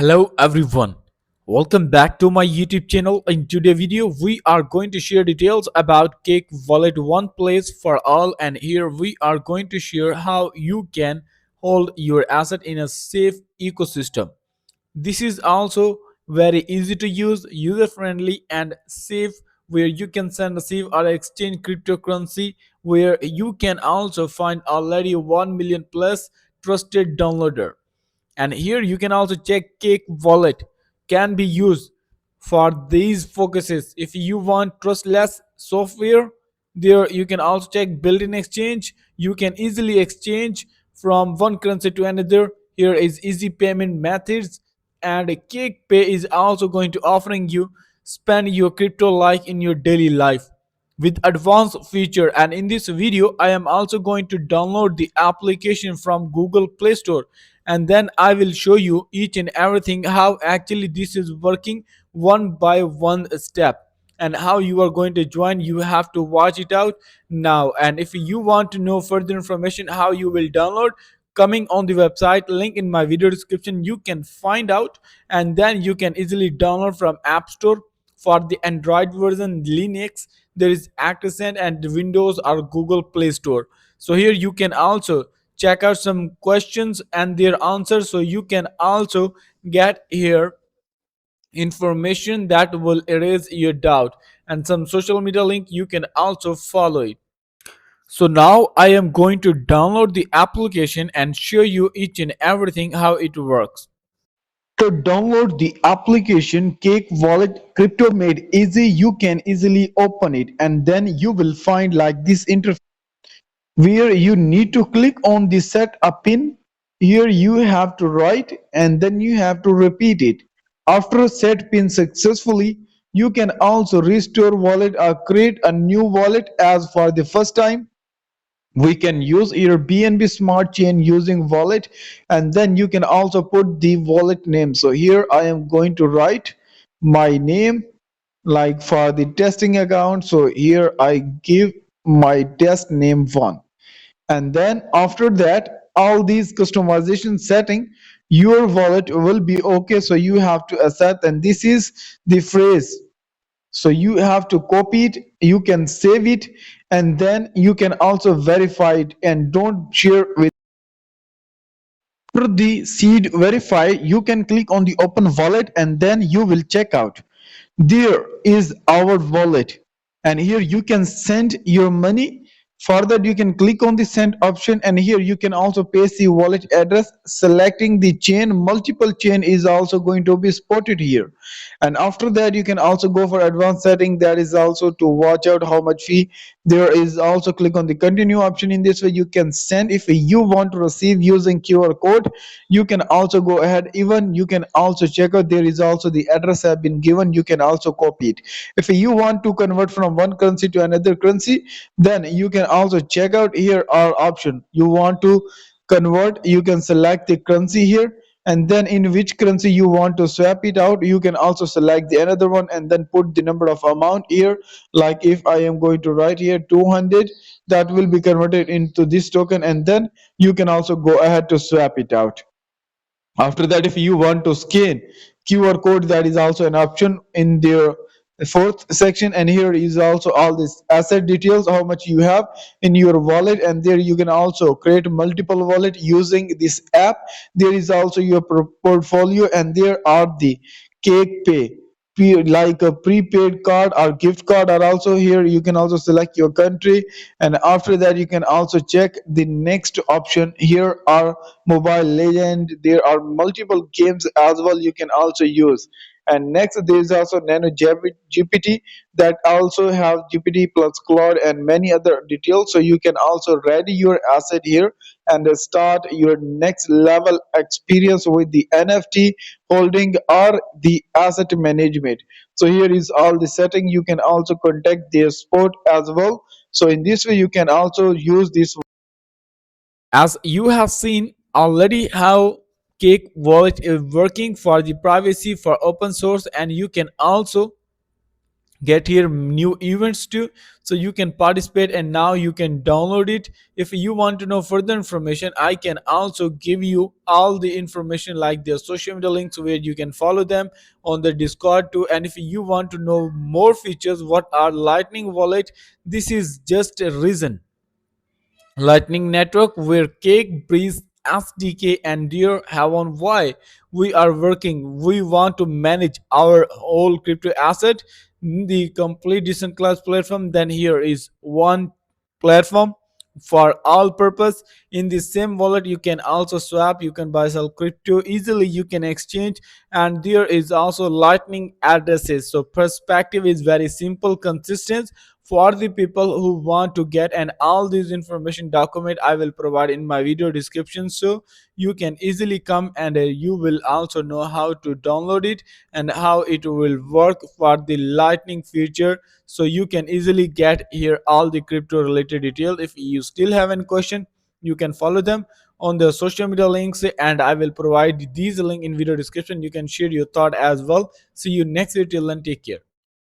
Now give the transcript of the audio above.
Hello everyone. Welcome back to my YouTube channel. In today's video, we are going to share details about Cake Wallet One Place for All, and here we are going to share how you can hold your asset in a safe ecosystem. This is also very easy to use, user friendly and safe, where you can send, receive or exchange cryptocurrency, where you can also find already 1 million plus trusted downloader. And here you can also check Cake Wallet can be used for these focuses. If you want trustless software, there you can also check built-in exchange. You can easily exchange from one currency to another. Here is easy payment methods, and Cake Pay is also going to offering you spend your crypto like in your daily life with advanced feature. And in this video I am also going to download the application from Google Play Store, and then I will show you each and everything how actually this is working one by one step, and how you are going to join. You have to watch it out now. And if you want to know further information how you will download, coming on the website link in my video description, you can find out, and then you can easily download from App Store. For the Android version, Linux, there is Accent, and Windows or Google Play Store. So here you can also check out some questions and their answers, so you can also get here information that will erase your doubt, and some social media link you can also follow it. So now I am going to download the application and show you each and everything how it works. To download the application Cake Wallet Crypto made easy, you can easily open it and then you will find like this interface where you need to click on the set a pin. Here you have to write and then you have to repeat it. After set pin successfully, you can also restore wallet or create a new wallet as for the first time. We can use your BNB smart chain using wallet, and then you can also put the wallet name. So here I am going to write my name like for the testing account. So here I give my test name 1, and then after that all these customization setting, your wallet will be okay. So you have to accept, and this is the phrase, so you have to copy it, you can save it, and then you can also verify it and don't share with. After the seed verify, you can click on the open wallet and then you will check out. There is our wallet, and here you can send your money. For that you can click on the send option, and here you can also paste the wallet address. Selecting the chain, multiple chain is also going to be spotted here. And after that you can also go for advanced setting, that is also to watch out how much fee. There is also click on the continue option. In this way you can send. If you want to receive using QR code, you can also go ahead. Even you can also check out, there is also the address have been given, you can also copy it. If you want to convert from one currency to another currency, then you can also check out here our option. You want to convert, you can select the currency here, and then in which currency you want to swap it out, you can also select the another one and then put the number of amount here. Like if I am going to write here 200, that will be converted into this token, and then you can also go ahead to swap it out. After that, if you want to scan QR code, that is also an option in their fourth section. And here is also all this asset details, how much you have in your wallet, and there you can also create multiple wallet using this app. There is also your portfolio, and there are the Cake Pay, like a prepaid card or gift card are also here. You can also select your country, and after that you can also check the next option. Here are Mobile Legend, there are multiple games as well you can also use. And next there is also Nano GPT, that also have GPT plus Claude and many other details. So you can also ready your asset here and start your next level experience with the NFT holding or the asset management. So here is all the setting. You can also contact their support as well. So in this way you can also use this. As you have seen already how Cake Wallet is working for the privacy for open source, and you can also get here new events too, so you can participate and now you can download it. If you want to know further information, I can also give you all the information like their social media links where you can follow them on the Discord too. And if you want to know more features what are Lightning Wallet, this is just a reason Lightning Network, where Cake, Breeze, SDK, and Deer have on why we are working. We want to manage our whole crypto asset in the complete decentralized platform. Then here is one platform for all purpose. In the same wallet you can also swap, you can buy sell crypto easily, you can exchange, and there is also Lightning addresses. So perspective is very simple, consistent for the people who want to get, and all this information document I will provide in my video description, so you can easily come and you will also know how to download it and how it will work for the Lightning feature. So you can easily get here all the crypto related details. If you still have any question, you can follow them on the social media links, and I will provide these link in video description. You can share your thought as well. See you next video. Till then, take care.